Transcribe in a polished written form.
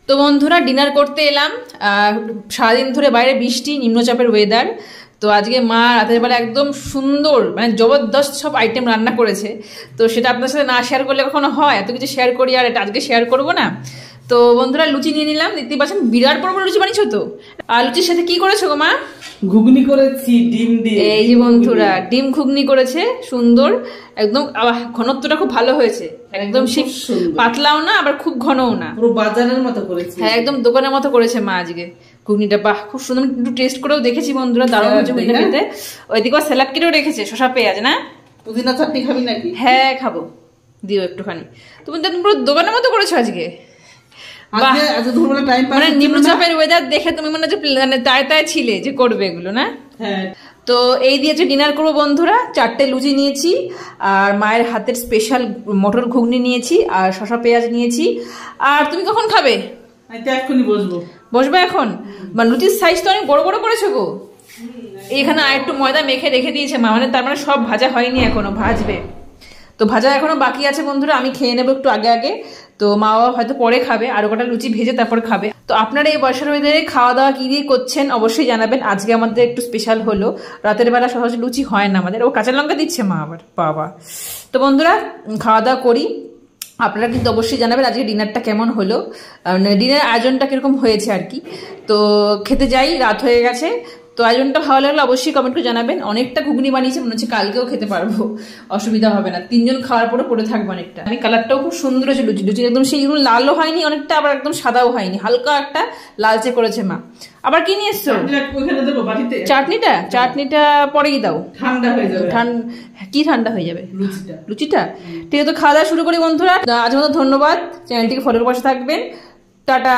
তো বন্ধুরা ডিনার করতে এলাম। সারাদিন ধরে বাইরে বৃষ্টি, নিম্নচাপের ওয়েদার। তো আজকে মা রাতের বেলা একদম সুন্দর মানে জবরদস্ত সব আইটেম রান্না করেছে। তো সেটা আপনার সাথে না শেয়ার করলে কখনো হয়? এত কিছু শেয়ার করি আর এটা আজকে শেয়ার করবো না। তো বন্ধুরা লুচি নিয়ে নিলাম, দেখতে পাচ্ছেন বিরাট বড় বড় লুচি বানিয়েছো তো। আর লুচির সাথে কি করেছো গো মা? ঘুগনি করেছি ডিম দিয়ে। এই যে বন্ধুরা ডিম ঘুগনি করেছে, সুন্দর একদম। ঘনত্বটা খুব ভালো হয়েছে, একদম পাতলাও না আবার খুব ঘনও না, পুরো বাজারের মতো করেছে। হ্যাঁ একদম দোকানের মতো করেছে মা আজকে ঘুগনিটা। বাহ খুব সুন্দর, একটু টেস্ট করেও দেখেছি বন্ধুরা, দারুণ হয়েছে ঘুগনিটা খেতে। ওইদিকে স্যালাড কেটেও রেখেছে, শসা পেঁয়াজ না। পুদিনা চাটনি খাবি নাকি? হ্যাঁ খাবো, দিও একটুখানি। তুমি পুরো দোকানের মতো করেছো আজকে। মানে নিম্নচাপের ওয়েদার দেখে তুমি মনে হচ্ছে তাই তাই ছিলে যে করবে এগুলো না। হ্যাঁ তো এই দিয়ে ডিনার করবো বন্ধুরা। 4টে লুচি নিয়েছি, আর মায়ের হাতের স্পেশাল মটর ঘুগনি নিয়েছি, আর শসা পেঁয়াজ নিয়েছি। আর তুমি কখন খাবে? এক্ষুনি বসবো। বসবে এখন? মানে লুচির সাইজ তো অনেক বড় বড় করেছো গো। এখানে আর একটু ময়দা মেখে রেখে দিয়েছে মা, মানে তার মানে সব ভাজা হয়নি এখনো, ভাজবে। তো ভাজা এখনো বাকি আছে বন্ধুরা, আমি খেয়ে নেবো একটু আগে আগে। তো মা বাবা হয়তো পরে খাবে, আরো কটা লুচি ভেজে তারপর খাবে। তো আপনারা এই বর্ষার ওয়েদারে খাওয়া দাওয়া কি দিয়ে করছেন অবশ্যই জানাবেন। আজকে আমাদের একটু স্পেশাল হলো, রাতের বেলা সহজ লুচি হয় না আমাদের। ও কাঁচা লঙ্কা দিচ্ছে মা আবার, বাবা। তো বন্ধুরা খাওয়া দাওয়া করি, আপনারা কিন্তু অবশ্যই জানাবেন আজকে ডিনারটা কেমন হলো, ডিনার আয়োজনটা কিরকম হয়েছে আর কি। তো খেতে যাই, রাত হয়ে গেছে। তো আয়োজনটা ভালো লাগলে অবশ্যই কমেন্ট করে জানাবেন। অনেকটা ঘুগনি বানিয়েছে, মনে হচ্ছে কালকেও খেতে পারবো, অসুবিধা হবে না। 3 জন খাওয়ার পরে পড়ে থাকবো অনেকটা। আমি কালারটাও খুব সুন্দর হয়েছে লুচি, লুচি একদম সেই লালও হয়নি অনেকটা, আবার একদম সাদাও হয়নি, হালকা একটা লালচে করেছে মা। আবার কি নিয়ে এসছো? চাটনিটা? চাটনিটা পরেই দাও, ঠান্ডা হয়ে যাবে। কি ঠান্ডা হয়ে যাবে? লুচিটা। ঠিক আছে, তো খাওয়া দাওয়া শুরু করি বন্ধুরা। আজ মতো ধন্যবাদ, চ্যানেলটিকে ফলো করে পাশে থাকবেন। টাটা।